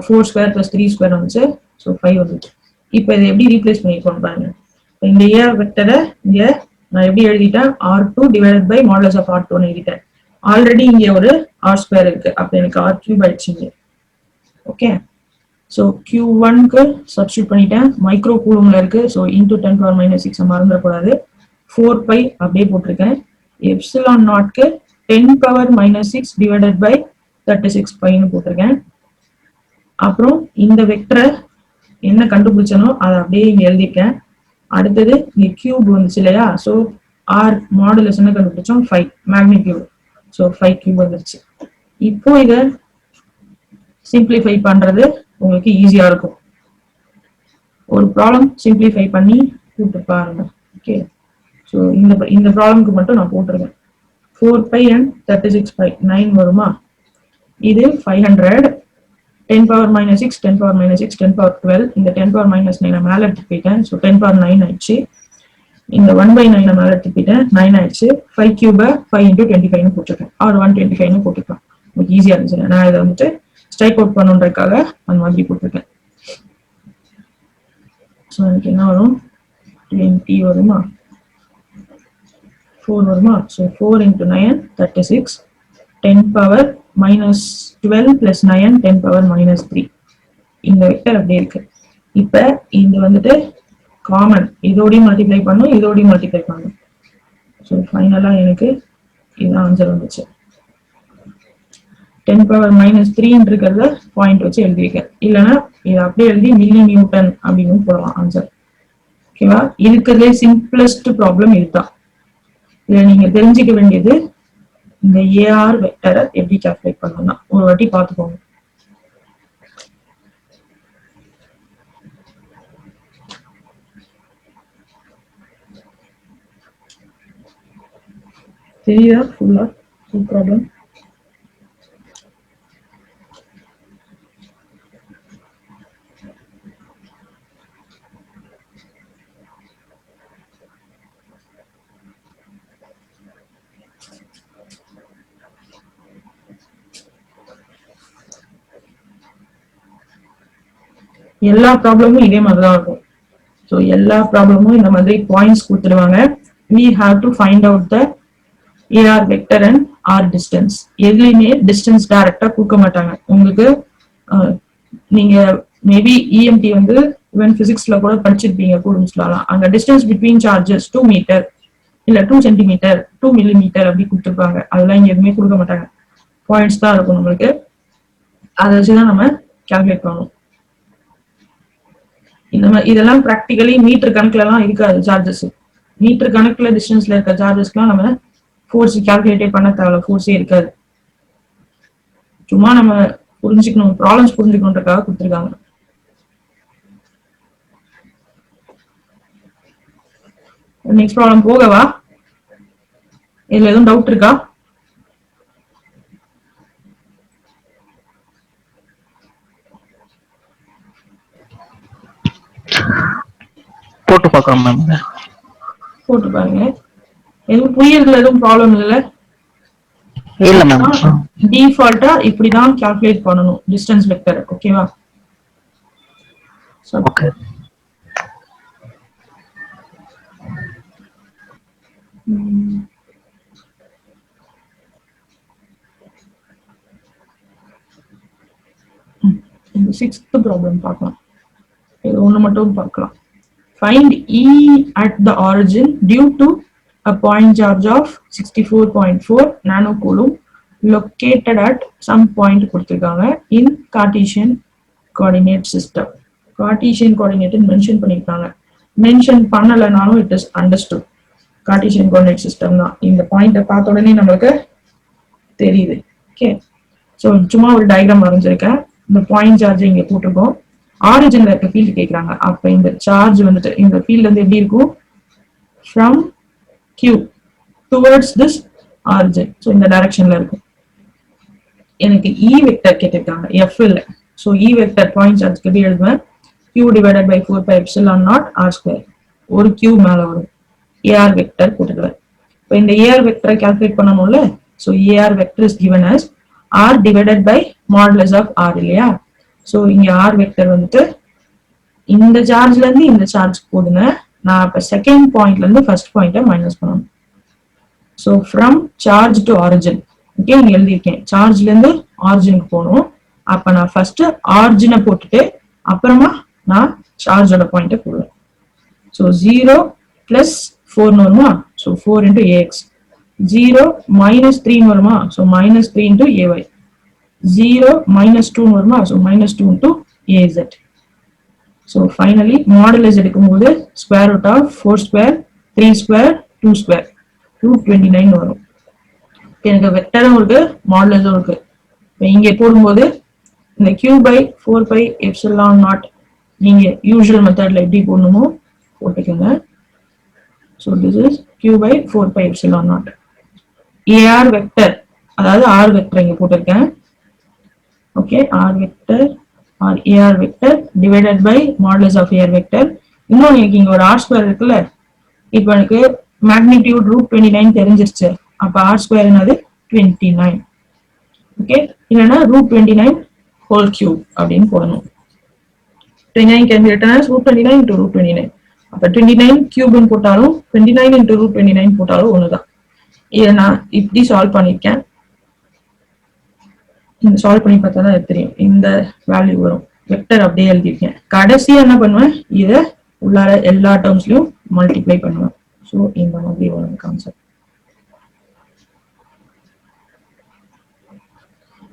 4 square + 3 square வந்துச்சு. ஸோ 5 வந்துச்சு. இப்போ இதை எப்படி ரீப்ளேஸ் பண்ணிருக்கோம் பாருங்க. இந்த ஏஆர் வெக்டரை இங்க நான் எப்படி எழுதிட்டேன், R2 divided by modulus of R2 எழுதிட்டேன். ஆல்ரெடி இங்க ஒரு R2 இருக்கு, அப்ப எனக்கு R3 ஆயிடுச்சு. ஓகே, ஸோ Q1க்கு சப்ஸ்டியூட் பண்ணிட்டேன். மைக்ரோ கூலும்ல இருக்கு. ஸோ இன்டூ 10⁻⁻6 மறந்துடக்கூடாது. 4π அப்படியே போட்டிருக்கேன். எப்சிலான் நாட்க்கு 10⁻⁻6 டிவைடட் பை 36πன்னு போட்டிருக்கேன். அப்புறம் இந்த வெக்டரை என்ன கண்டுபிடிச்சனோ அதை அப்படியே இங்க எழுதிருக்கேன். அடுத்தது இங்க கியூப் வந்துச்சு இல்லையா. ஸோ ஆர் மாடுலஸ் என்ன கண்டுபிடிச்சோம், 5 மேக்னிடியூட். ஸோ 5 கியூப் வந்துருச்சு. இப்போ இதை சிம்பிளிஃபை பண்றது உங்களுக்கு ஈஸியா இருக்கும். ஒரு ப்ராப்ளம் சிம்பிளிஃபை பண்ணி கூட்டு பாருங்க. ஓகே, ஸோ இந்த ப்ராப்ளம்க்கு மட்டும் நான் போட்டிருக்கேன். 4π and 36π 9 வருமா. இது 500, 10⁻⁻6 10⁻⁻6 10⁻12. இந்த 10⁻⁻9 மேல எடுத்து போயிட்டேன். ஸோ 10⁻9 ஆயிடுச்சு. இந்த 1/9 மேல எடுத்து போயிட்டேன், 9 ஆயிடுச்சு. 5 கியூபை 5 into 25 போட்டிருக்கேன், ஆர் 125 போட்டிருக்கேன். உங்களுக்கு ஈஸியா இருந்துச்சு. நான் இதை வந்துட்டு ஸ்ட்ரைக் அவுட் பண்ணுன்றதுக்காக அந்த மாதிரி போட்டிருக்கேன். ஸோ எனக்கு என்ன வரும், 20 வருமா, 4 வருமா. So 4 into 9 36, 10⁻⁻12 + 9 10⁻⁻3. இந்த வெக்டர் அப்படியே இருக்கு. இப்ப இது வந்துட்டு காமன், இதோடையும் மல்டிப்ளை பண்ணும், இதோடையும் மல்டிப்ளை பண்ணும். ஸோ ஃபைனலா எனக்கு இதுதான் ஆன்சர் வந்துச்சு. 10⁻⁻3 இருக்கிறத பாயிண்ட் வச்சு எழுதியிருக்கேன். இல்லைன்னா இதை அப்படியே எழுதி மில்லி நியூட்டன் அப்படின்னு போடலாம் ஆன்சர். ஓகேவா, இருக்கிறதுலே சிம்பிளஸ்ட் ப்ராப்ளம் இதுதான். இதுல நீங்க தெரிஞ்சுக்க வேண்டியது இந்த ஏஆர் வெக்டரை எப்படி கால்குலேட் பண்ணணும்னா ஒரு வாட்டி பார்த்துக்கோங்க. தெரியுதா ஃபுல்லா ப்ராப்ளம்? எல்லா ப்ராப்ளமும் இதே மாதிரிதான் இருக்கும். ஸோ எல்லா ப்ராப்ளமும் இந்த மாதிரி பாயிண்ட்ஸ் கொடுத்துடுவாங்க. we have to find out the AR vector and R distance. எதுலையுமே டிஸ்டன்ஸ் டைரக்டா கொடுக்க மாட்டாங்க உங்களுக்கு. நீங்க மேபி இஎம்டி வந்து ஈவன் பிசிக்ஸ்ல கூட படிச்சிருப்பீங்க கூலும்ஸ்லாம். அங்க டிஸ்டன்ஸ் பிட்வீன் சார்ஜஸ் 2 மீட்டர் இல்ல 2 சென்டிமீட்டர் 2 மில்லிமீட்டர் அப்படி கொடுத்துருப்பாங்க. அதெல்லாம் இங்க எதுவுமே கொடுக்க மாட்டாங்க, பாயிண்ட்ஸ் தான் இருக்கும் நம்மளுக்கு. அதை வச்சுதான் நம்ம கால்குலேட் பண்ணணும். இந்த மாதிரி இதெல்லாம் ப்ராக்டிகலி மீட்டர் கணக்குல எல்லாம் இருக்காது சார்ஜஸ். மீட்டர் கணக்குல டிஸ்டன்ஸ்ல இருக்க சார்ஜஸ்க்குலாம் நம்ம ஃபோர்ஸ் கால்குலேட்டே பண்ண தேவையில்ல, ஃபோர்ஸே இருக்காது. சும்மா நம்ம புரிஞ்சுக்கணும், ப்ராப்ளம்ஸ் புரிஞ்சுக்கணுன்றதுக்காக கொடுத்துருக்காங்க. நெக்ஸ்ட் ப்ராப்ளம் போகவா? இதுல எதுவும் டவுட் இருக்கா? போட்டு பார்க்கலாம் மேம். போட்டு பாருங்க. எதுவும் புரியறதுல எதுவும் ப்ராப்ளம் இல்ல? இல்ல மேம். டிஃபால்ட்டா இப்படிதான் கால்குலேட் பண்ணணும் டிஸ்டன்ஸ் வெக்டர். ஓகேவா? ஓகே. இந்த 6th ப்ராப்ளம் பார்க்கலாம். இது ஒண்ணு மட்டும் பார்க்கலாம். Find E at the origin due to a point charge of 64.4 nanocoulomb located at some point கொடுத்திருக்காங்க in Cartesian coordinate system. Cartesian coordinate mention பண்ணிருக்காங்க. மென்ஷன் பண்ணலனாலும் it is understood. Cartesian coordinate system தான். இந்த பாயிண்ட பார்த்த உடனே நமக்கு தெரியுது. ஓகே, ஸோ சும்மா ஒரு டயக்ராம் வரைஞ்சிருக்கேன். இந்த பாயிண்ட் சார்ஜ் இங்க போட்டிருக்கோம். ஆரிஜின்ல இருக்க ஃபீல்டு கேட்கறாங்க. அப்ப இந்த சார்ஜ் வந்துட்டு இந்த ஃபீல்ட் வந்து எப்படி இருக்கும்? From Q towards this origin. So இந்த டைரக்ஷன்ல இருக்கும். எனக்கு E வெக்டர் கேட்டிருக்காங்க, F இல்ல. ஸோ E வெக்டர் பாயிண்ட் சார்ஜ்க்கு எப்படி எழுதுவேன்? Q divided by 4πε0 r². ஒரு Q மேல வரும். AR வெக்டர் போட்டுடுவேன். இப்போ இந்த AR வெக்டரை கால்குலேட் பண்ணணும்ல. So AR vector is given as R divided by modulus of R இல்லையா? ஸோ இங்க R வெக்டர் வந்துட்டு இந்த சார்ஜ்ல இருந்து இந்த சார்ஜ் போதுங்க. நான் இப்ப செகண்ட் பாயிண்ட்ல இருந்து ஃபர்ஸ்ட் பாயிண்ட்டை மைனஸ் பண்ணணும். So from charge to origin. Okay, இங்க எழுதியிருக்கேன் சார்ஜ்ல இருந்து ஆரிஜினுக்கு போகணும். அப்ப நான் ஃபர்ஸ்ட் ஆரிஜினை போட்டுட்டு அப்புறமா நான் சார்ஜோட பாயிண்ட்டை போடுவேன். ஸோ 0 பிளஸ் 4 வருமா? So 4 into AX. 0 minus 3 வருமா? So minus 3 into AY. 0 minus 2 வருமா? So minus 2 into AZ. So finally modulus எடுக்கும்போது square root of 4 square 3 square 2 square √29 வரும். எனக்கு வெக்டரும் இருக்கு, மாடுலஸும் இருக்கு. இப்போ இங்கே போடும்போது இந்த Q by 4πε0 நீங்க யூஷுவல் மெத்தட்ல எப்படி போடணுமோ போட்டுக்கோங்க. So this is Q by 4πε0. AR vector, அதாவது R வெக்டர் இங்க போட்டிருக்கேன். Okay, R vector or AR vector divided by modulus of AR vector. இன்னும் எனக்கு இங்க ஒரு R² இருக்குல்ல. இப்போ எனக்கு மேக்னிடியூட் √29 தெரிஞ்சிருச்சு. அப்ப R² என்னது? 29. ஓகே, இல்லைன்னா √29 whole cube அப்படின்னு போடணும். 29 can be written as √29 into √29. அப்ப 29 கியூப்னு போட்டாலும் 29 into √29 போட்டாலும் ஒண்ணுதான். இதை நான் இப்படி சால்வ் பண்ணிருக்கேன். இந்த சால்வ் பண்ணி பார்த்தா தான் தெரியும். இந்த வேல்யூ வரும். வெக்டர் அப்படியே எழுதிருக்கேன். கடைசியா என்ன பண்ணுவேன்? இதை உள்ளார எல்லா டேர்ம்ஸ்லயும் மல்டிப்ளை பண்ணுவேன். ஸோ இந்த மாதிரி வரும் கான்செப்ட்.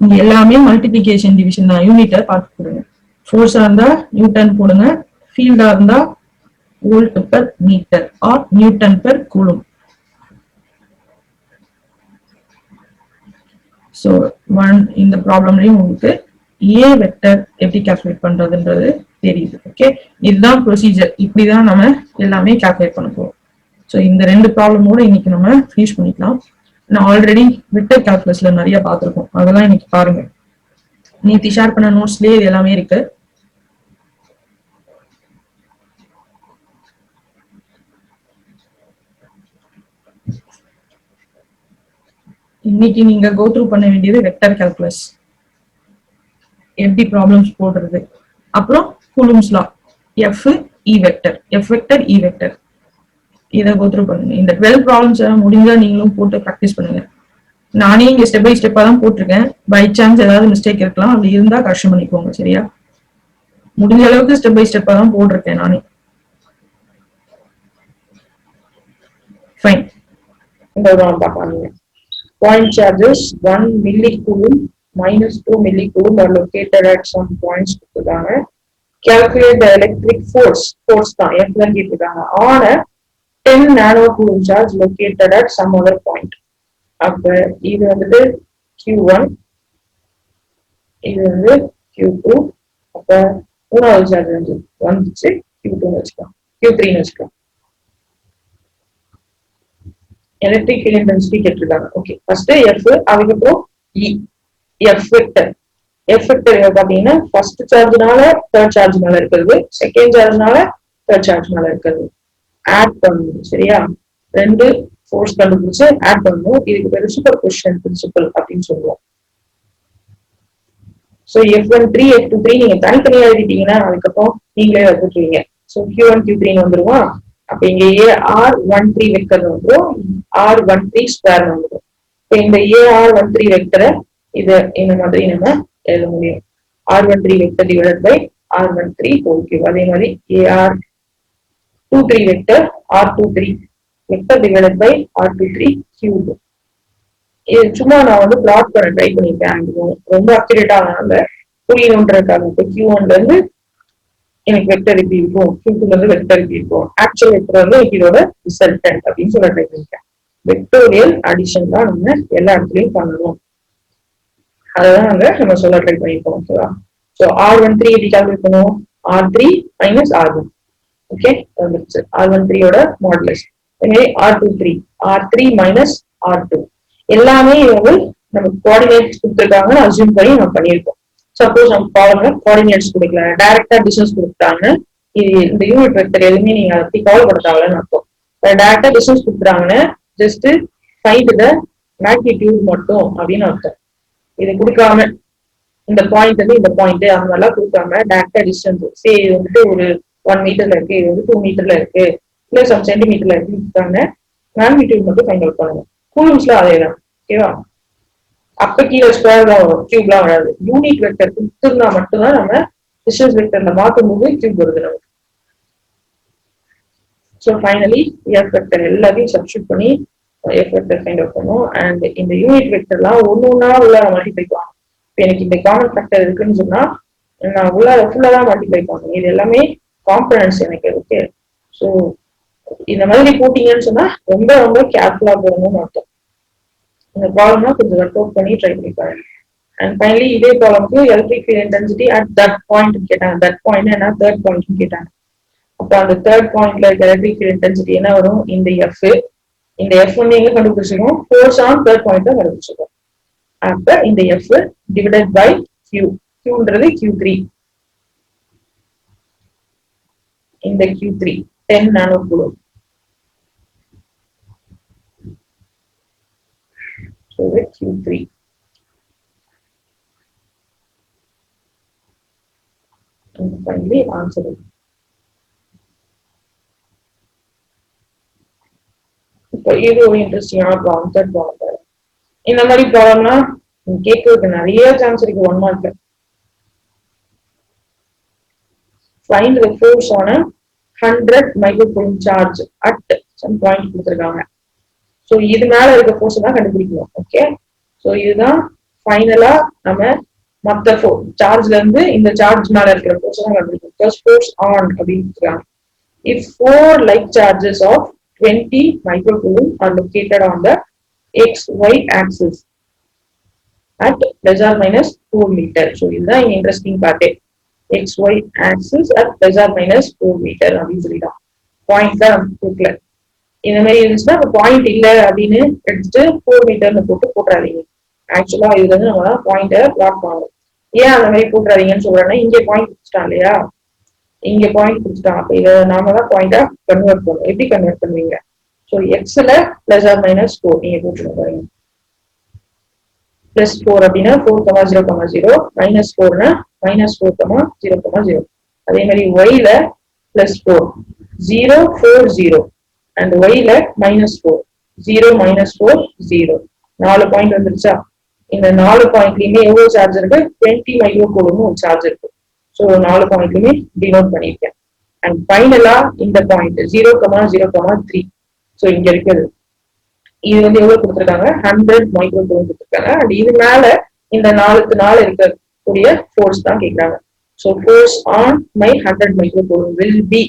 இங்க எல்லாமே மல்டிபிளிகேஷன் டிவிஷன் தான். யூனிட்டை பார்த்து போடுங்க. ஃபோர்ஸா இருந்தா நியூட்டன் போடுங்க, ஃபீல்டா இருந்தா volt per metre or newton per coulomb. So இந்த ப்ராப்ளம்லயும் உங்களுக்கு ஏ வெக்டர் எப்படி கால்குலேட் பண்றதுன்றது தெரியுது. ஓகே, இதுதான் ப்ரொசீஜர். இப்படிதான் நம்ம எல்லாமே கால்குலேட் பண்ண போறோம். ஸோ இந்த ரெண்டு ப்ராப்ளமோட இன்னைக்கு நம்ம ஃபினிஷ் பண்ணிக்கலாம். நான் ஆல்ரெடி வெக்டர் கால்குலஸ்ல நிறைய பார்த்துருக்கோம், அதெல்லாம் இன்னைக்கு பாருங்க. நேற்று ஷேர் பண்ண நோட்ஸ்லயே இது எல்லாமே இருக்கு. இன்னைக்கு நீங்க கோ த்ரூ பண்ண வேண்டியது வெக்டர் கால்குலஸ், எப்படி ப்ராப்ளம்ஸ் போடுறது, அப்புறம் கூலும்ஸ் லா, F E vector, F vector இ வெக்டர், இதை கோ த்ரூ பண்ணுங்க. இந்த 12 ப்ராப்ளம்ஸ் முடிஞ்சா நீங்களும் போட்டு ப்ராக்டிஸ் பண்ணுங்க. நானே இங்க ஸ்டெப் பை ஸ்டெப்பா தான் போட்டிருக்கேன். பை சான்ஸ் ஏதாவது மிஸ்டேக் இருக்கலாம், அப்படி இருந்தா கரெக்ஷன் பண்ணிக்கோங்க. சரியா? முடிஞ்ச அளவுக்கு ஸ்டெப் பை ஸ்டெப்பா தான் போட்டிருக்கேன் நானே. ஃபைன். இந்த பார்ப்பாங்க. Point charges 1 millicoulomb minus 2 millicoulomb are located at some points கொடுத்துருக்காங்க. calculate the electric force தான் F தான் கேட்டிருக்காங்க on a 10 nano coulomb charge located at some other point. அப்ப இது வந்துட்டு Q1, இது வந்து Q2, அப்ப மூணாவது சார்ஜ் வந்துச்சு Q2 வச்சுக்கலாம், Q3 வச்சுக்கலாம். எலக்ட்ரிக் ஃபீல்ட் இன்டென்சிட்டி கேட்டிருக்காங்க. ஓகே, ஃபர்ஸ்ட் F, அதுக்கப்புறம் E. F வெக்டர் பாத்தீங்கன்னா ஃபர்ஸ்ட் சார்ஜ்னால தேர்ட் சார்ஜ் மேல இருக்கிறது, செகண்ட் சார்ஜ்னால தேர்ட் சார்ஜ் மேல இருக்கிறது ஆட் பண்ணணும். சரியா, ரெண்டு ஃபோர்ஸ் கண்டுபிடிச்சு ஆட் பண்ணணும். இதுக்கு பேரு சூப்பர் பொசிஷன் பிரின்சிபல் அப்படின்னு சொல்லுவோம். ஸோ F13 F23 நீங்க தனித்தனியா எழுதிட்டீங்கன்னா அதுக்கப்புறம் நீங்களே வச்சுருவீங்க. ஸோ Q1 Q3 வந்துருவா. அப்ப இங்க AR13 வெக்டர் வந்துடும், R13 ஸ்கொயர் வந்துடும். இப்போ இந்த AR13 வெக்டரை இது இந்த மாதிரி நம்ம எழுத முடியும். R13 vector divided by R13 whole cube. அதே மாதிரி AR23 vector R23 vector divided by R23 cube. இது சும்மா நான் வந்து பிளாட் பண்ண ட்ரை பண்ணிருக்கேன், ரொம்ப அக்யூரேட்டா அதனால புரியணுன்றதுக்காக. இப்போ Q1ல இருந்து எனக்கு வெக்டர் இப்படி இருக்கும், Q2ல இருந்து வெக்டர் இப்படி இருக்கும், ஆக்சுவல் வெக்டர் வந்து இதோட ரிசல்டன்ட் அப்படின்னு சொல்ல ட்ரை பண்ணிருக்கேன். வெக்டோரியல் அடிஷன் தான் நம்ம எல்லா இடத்துலயும் பண்ணணும், அதான் நம்ம சொல்ல ட்ரை பண்ணிருக்கோம். ஓகேவா? ஸோ R13 எப்படி கால்குலேட் பண்ணுவோம்? R3 minus R1. ஓகே, வந்துருச்சு R13யோட modulus. R23 R3 minus R2. எல்லாமே வந்து நமக்கு கோஆர்டினேட்ஸ் கொடுத்துருக்காங்க, அசியூம் பண்ணி நம்ம பண்ணியிருக்கோம். சப்போஸ் நம்ம ப்ராப்ளம்ல கோஆர்டினேட்ஸ் கொடுக்கல, டைரக்டா டிஸ்டன்ஸ் கொடுத்தாங்க, இது இந்த யூனிட் வெக்டர் எதுவுமே நீங்க அதை பத்தி கவலைப்படுத்தாங்கன்னு அர்த்தம். டைரக்டா டிஸ்டன்ஸ் கொடுத்துறாங்கன்னு ஜஸ்ட் ஃபைண்ட் த மேக்னிடியூட் மட்டும் அப்படின்னு அர்த்தம். இது கொடுக்காம இந்த பாயிண்ட் வந்து இந்த பாயிண்ட் அந்த மாதிரிலாம் கொடுக்காம டைரக்டா டிஸ்டன்ஸ், சரி இது வந்துட்டு ஒரு 1 மீட்டர்ல இருக்கு, இது வந்து 2 மீட்டர்ல இருக்கு, இல்ல சம் சென்டிமீட்டர்ல இருக்கு கொடுத்தாங்க, மேக்னிடியூட் மட்டும் ஃபைண்ட் அவுட் பண்ணணும். கூலம்ஸ்ல அதேதான். ஓகேவா? அப்ப கீழே ஸ்கொயர் தான் வரும், கியூப்லாம் வராது. யூனிட் வெக்டர் கொடுத்துருந்தா மட்டும்தான் நம்ம டிஸ்டன்ஸ் வெக்டர்ல மாற்றும் போது கியூப் வருது நமக்கு. ஸோ ஃபைனலி எஃப் வெக்டர் எல்லாத்தையும் சப்ஸ்டியூட் பண்ணி எஃப் வெக்டர் ஃபைண்ட் அவுட் பண்ணும். அண்ட் இந்த யூனிட் வெக்டர்லாம் ஒன்னா உள்ள மல்டிப்ளை பண்ணுவோம். இப்போ எனக்கு இந்த காமன் ஃபேக்டர் இருக்குன்னு சொன்னா நான் ஃபுல்லா தான் மல்டிப்ளை பண்ணணும். இது எல்லாமே காம்பனன்ட்ஸ் எனக்கு. ஓகே, ஸோ இந்த மாதிரி போட்டீங்கன்னு சொன்னா ரொம்ப ரொம்ப கேர்ஃபுல்லா போடணும்னு அர்த்தம். இந்த ப்ராப்ளம்னா கொஞ்சம் ஒர்க் அவுட் பண்ணி ட்ரை பண்ணி பாருங்க. அண்ட் ஃபைனலி இதே ப்ராப்ளம்க்கு electric field intensity at that point கேட்டாங்க. தட் பாயிண்ட் என்ன, தேர்ட் பாயிண்ட் கேட்டாங்க. அப்போ அந்த தேர்ட் பாயிண்ட்ல இருக்க எலக்ட்ரிக் ஃபீல்ட் இன்டென்சிட்டி என்ன வரும்? இந்த எஃப். இந்த எஃப் வந்து எங்க கண்டுபிடிச்சிருக்கோம்? ஃபோர்ஸ் ஆன் தேர்ட் பாயிண்ட் தான் கண்டுபிடிச்சிருக்கோம். அப்ப இந்த எஃப் டிவைடட் பை கியூ. கியூன்றது Q3. இந்த Q3 10 nano கூலோம். Q3 and finally answer it. இப்போ இது ஒரு இன்ட்ரெஸ்டிங்கான ப்ராப்ளம், தேர்ட் ப்ராப்ளம். இந்த மாதிரி ப்ராப்ளம்னா கேட்கறதுக்கு நிறைய சான்ஸ் இருக்கு 1 மார்க்ல. Find the force on a 100 microcoulomb charge at some point கொடுத்திருக்காங்க. ஸோ இது மேல இருக்க ஃபோர்ஸ் தான் கண்டுபிடிக்கணும். ஓகே, ஸோ இதுதான் ஃபைனலா நம்ம மற்ற சார்ஜ்ல இருந்து இந்த சார்ஜ் மேல இருக்கிற ஃபோர்ஸ் தான் கண்டுபிடிக்கணும். ஃபர்ஸ்ட் ஃபோர்ஸ் ஆன் அப்படின்னு கொடுத்துருக்காங்க. If 4 like charges of 20 microcoulomb are located on the XY axis at plus or minus 4 meter. So இதுதான் interesting பார்ட்டே. XY axis at plus or minus 4 meter அப்படின்னு சொல்லிதான். பாயிண்ட் தான் கொடுக்கல. இந்த மாதிரி இருந்துச்சுன்னா பாயிண்ட் இல்ல அப்படின்னு எடுத்துட்டு 4 மீட்டர்னு போட்டுறாதீங்க. ஆக்சுவலா இதுல இருந்து நம்ம பாயிண்ட பிளாட் பண்ணணும். ஏன் அந்த மாதிரி போட்டுறாதீங்கன்னு சொல்றேன்னா, இங்க பாயிண்ட் கொடுத்துட்டான் இல்லையா, இங்க பாயிண்ட் கொடுத்துட்டான். அப்ப இதை நாம தான் பாயிண்டா கன்வெர்ட் பண்ணணும். எப்படி கன்வெர்ட் பண்ணுவீங்க? ஸோ எக்ஸ்ல பிளஸ் ஆர் மைனஸ் 4 நீங்க போட்டுருங்க பாருங்க. பிளஸ் 4 அப்படின்னா 4,0,0, மைனஸ் 4னா மைனஸ் 4,0,0. அதே மாதிரி ஒய்ல பிளஸ் 4 0 4 0 and y ல -4 0 -4 0. 4 பாயிண்ட் வந்துருச்சா? இந்த 4 பாயிண்ட்லயுமே எவ்வளவு சார்ஜ் இருக்கு? 20 மைக்ரோகூலம்னு ஒரு சார்ஜ் இருக்கு. ஸோ 4 பாயிண்ட்லயுமே டினோட் பண்ணிருக்கேன். அண்ட் ஃபைனலா இந்த பாயிண்ட் 0,0,3. ஸோ இங்க இருக்குது. இது வந்து எவ்வளவு கொடுத்துருக்காங்க? 100 மைக்ரோகூலம் கொடுத்துருக்காங்க. அண்ட் இது மேல இந்த 4க்கு 4 இருக்கக்கூடிய ஃபோர்ஸ் தான் கேட்கறாங்க. So force on my 100 microcoulomb will be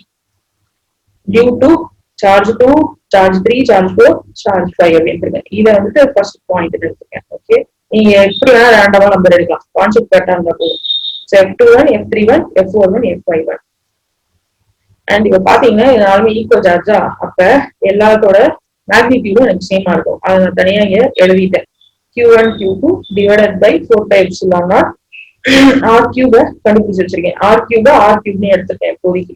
due to charge 2, charge 3, charge 4, charge 5 அப்படின்றது. இதை வந்துட்டு ஃபர்ஸ்ட் பாயிண்ட் எடுத்துக்கேன். ஓகே, நீங்க எப்படி வேணா ரேண்டமா நம்பர் எடுக்கலாம், கான்செப்ட் கரெக்டா இருந்தா போதும். So F21, F31, F41, F51. And இப்ப பாத்தீங்கன்னா இது நாலுமே ஈக்குவல் சார்ஜா, அப்ப எல்லாத்தோட மேக்னிடியூடும் எனக்கு சேமா இருக்கும். அதை நான் தனியா இங்க எழுதிட்டேன். Q1 Q2 divided by 4 pi epsilon naught R cube கண்டுபிடிச்சு வச்சிருக்கேன். R cube எடுத்துட்டேன் இப்போதைக்கு,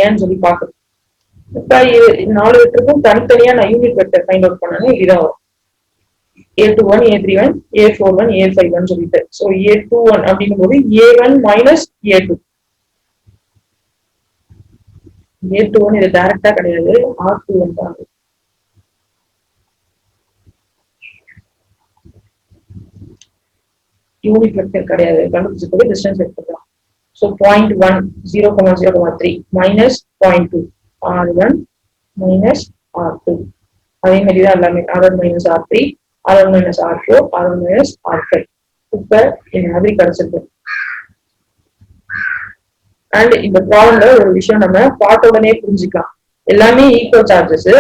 ஏன்னு சொல்லி பாக்கணும். இப்ப நாலு வெக்டருக்கும் தனித்தனியா நான் யூனிட் வெக்டர் ஃபைண்ட் அவுட் பண்ணணும். இதுதான் வரும் A21, A31, A41, A51 சொல்லிட்டு. ஸோ A21 அப்படிங்கும் போது A1 minus A2. A21 இது டைரக்டா கிடையாது, R21 தான். யூனிட் வெக்டர் கிடையாது, கண்டுபிடிச்சதுக்கு டிஸ்டன்ஸ் வெக்டர் தான். So 0.1 0,0,3 minus 0.2 R1 minus R2. அதே மாதிரி தான் எல்லாமே R1 minus R3, R1 minus R4, R1 minus R5. இப்ப இந்த மாதிரி கிடைச்சிருக்கு. அண்ட் இந்த ப்ராப்ளம்ல ஒரு விஷயம் நம்ம பார்த்த உடனே புரிஞ்சுக்கலாம். எல்லாமே ஈக்குவல் சார்ஜஸ்,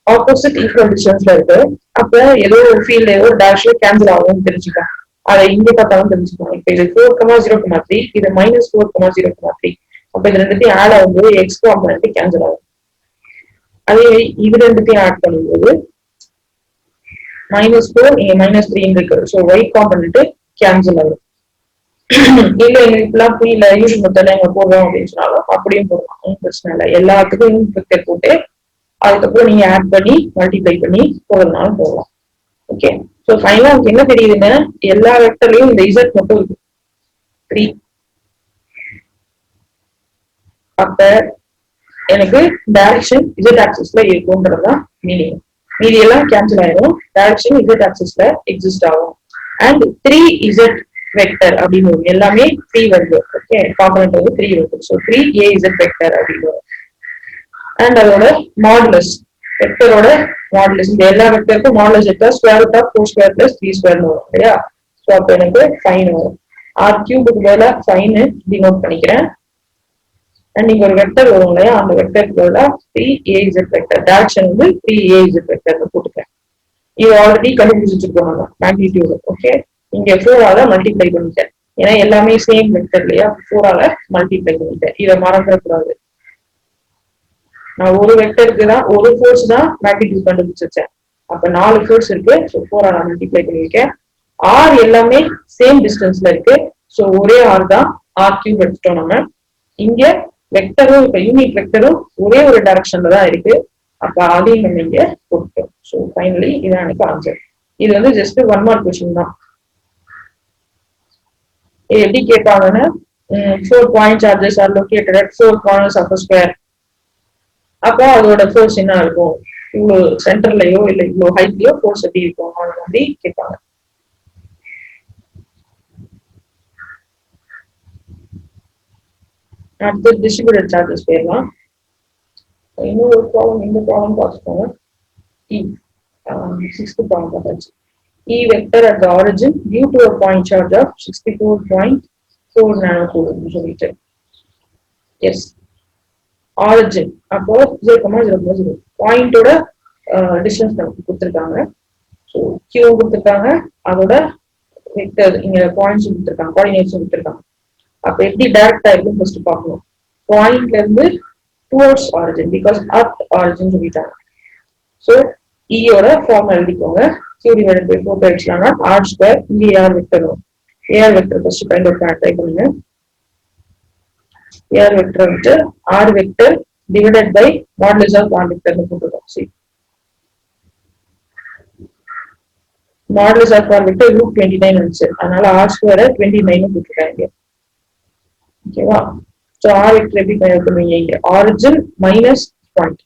ஆப்போசிட் ஈக்குவல் டிஸ்டன்ஸ்ல இருக்கு. அப்ப ஏதோ ஒரு ஃபீல்ட் ஏதோ ஒரு டேஷ்ல கேன்சல் ஆகும்னு தெரிஞ்சுக்கலாம். அதை இங்க பார்த்தாலும் தெரிஞ்சுக்கலாம். இப்ப இது 4,0,3, இது -4,0,3. அப்ப இது ரெண்டுத்தையும் ஆட் ஆகும்போது எக்ஸ் காம்பனன்ட் கேன்சல் ஆகும். அதே இது ரெண்டுத்தையும் ஆட் பண்ணும்போது -4 இங்க -3 இருக்கு. ஸோ ஒய் காம்பனன்ட் கேன்சல் ஆகும். இல்ல எங்களுக்கு இப்பெல்லாம் புரியல, யூஸ் மெத்தட்ல எங்க போடுறோம் அப்படின்னு சொன்னாலும் அப்படியும் போடலாம், ஒன்றும் பிரச்சனை இல்லை. எல்லாத்துக்கும் யூனிட் வெக்டர் போட்டு அதுக்கப்புறம் நீங்க ஆட் பண்ணி மல்டிப்ளை பண்ணி போடுறதுனாலும் போடலாம். ஓகே, ஸோ ஃபைனலா நமக்கு என்ன தெரியுதுன்னா எல்லா வெக்டர்லயும் இந்த இசட் மட்டும் இருக்கு 3. அப்ப எனக்கு டைரக்ஷன் இசட் ஆக்சிஸ்ல இருக்கும்ன்றதுதான் மீனிங். மீதி எல்லாம் கேன்சல் ஆயிடும், டைரக்ஷன் இசட் ஆக்சிஸ்ல எக்ஸிஸ்ட் ஆகும். அண்ட் 3z வெக்டர் அப்படின்னு எல்லாமே 3 வருது. ஓகே, காம்பனன்ட் வந்து 3 வருது. ஸோ 3az வெக்டர் அப்படின்னு. அண்ட் அதோட மாடுலஸ், வெக்டரோட மாடுலஸ், இந்த எல்லா வெக்டருக்கும் மாடுலஸ் எடுத்தா square root of 4 square plus 3 square வரும் இல்லையா. ஸோ அப்போ எனக்கு ஃபைன் வரும். ஆர் கியூபுக்கு மேல ஃபைன் டினோட் பண்ணிக்கிறேன். அண்ட் இங்க ஒரு வெக்டர் வரும் இல்லையா, அந்த வெக்டருக்கு மேல 3az வெக்டர், டைரக்ஷன் வந்து 3az வெக்டர்னு போட்டுக்கிறேன். இது ஆல்ரெடி கண்டுபிடிச்சிருக்கோம் நம்ம மேக்னிடியூட். ஓகே, இங்க 4ஆல மல்டிப்ளை பண்ணிட்டேன், ஏன்னா எல்லாமே சேம் வெக்டர் இல்லையா. 4ஆல மல்டிப்ளை பண்ணிட்டேன், இதை மறந்துடக்கூடாது. நான் ஒரு வெக்டருக்கு தான் ஒரு ஃபோர்ஸ் தான் மேக்னிடியூட் கண்டுபிடிச்சிருச்சேன். அப்ப 4 ஃபோர்ஸ் இருக்கு. ஸோ 4ஆல மல்டிப்ளை பண்ணிருக்கேன். ஆர் எல்லாமே சேம் டிஸ்டன்ஸ்ல இருக்கு. ஸோ ஒரே ஆர் தான், ஆர் கியூப் எடுத்துட்டோம் நம்ம. இங்க வெக்டரும் இப்ப யூனிட் வெக்டரும் ஒரே ஒரு டைரக்ஷன்ல தான் இருக்கு. அப்ப அதையும் நம்ம இங்க போட்டோம். ஸோ ஃபைனலி இதான் எனக்கு ஆன்சர். இது வந்து ஜஸ்ட் 1 மார்க் கொஸ்டின் தான். எப்படி கேட்பாங்கன்னா 4 point charges are located at 4 corners of a square. அப்போ அதோட ஃபோர்ஸ் என்ன இருக்கும், இவ்வளவு சென்டர்லயோ இல்ல இவ்வளவு ஹைட்லயோ ஃபோர்ஸ் எப்படி இருக்கும், அந்த மாதிரி கேட்பாங்க. அடுத்து டிஸ்ட்ரிபியூட்டட் சார்ஜஸ் போயிடலாம். இன்னொரு ப்ராப்ளம், இந்த ப்ராப்ளம் பார்த்துக்கோங்க. 6th ப்ராப்ளம் பார்த்தாச்சு. E vector at the origin due to a point charge of 64.4 nanocoulomb சொல்லிட்டு. எஸ், ஆரிஜின் அப்போ 0,0,0 பாயிண்டோட டிஸ்டன்ஸ் நமக்கு கொடுத்துருக்காங்க. ஸோ கியூ கொடுத்துருக்காங்க, அதோட வெக்டர் இங்க பாயிண்ட்ஸ் கொடுத்துருக்காங்க, கோஆர்டினேட்ஸ் கொடுத்துருக்காங்க. அப்ப எப்படி டைரக்டா இருக்குன்னு ஃபர்ஸ்ட் பார்க்கணும். பாயிண்ட்ல இருந்து towards origin, because at origin சொல்லிட்டாங்க. ஸோ ஈயோட ஃபார்ம் எழுதிக்கோங்க. Q divided by 4 pi epsilon naught R square, இங்கே AR வெக்டர் வரும். AR vector first find out பண்ண ட்ரை பண்ணுங்க. AR வெக்டர் வந்து R vector divided by modulus of R vector னு போட்டுறோம். சரி, modulus of R வெக்டர் √29 வந்துச்சு, அதனால R square 29 போட்டுருக்காங்க. ஓகேவா. ஸோ R வெக்டர் எப்படி ஃபைண்ட் அவுட் பண்ணுவீங்க, இங்க ஆரிஜின் மைனஸ் பாயிண்ட்.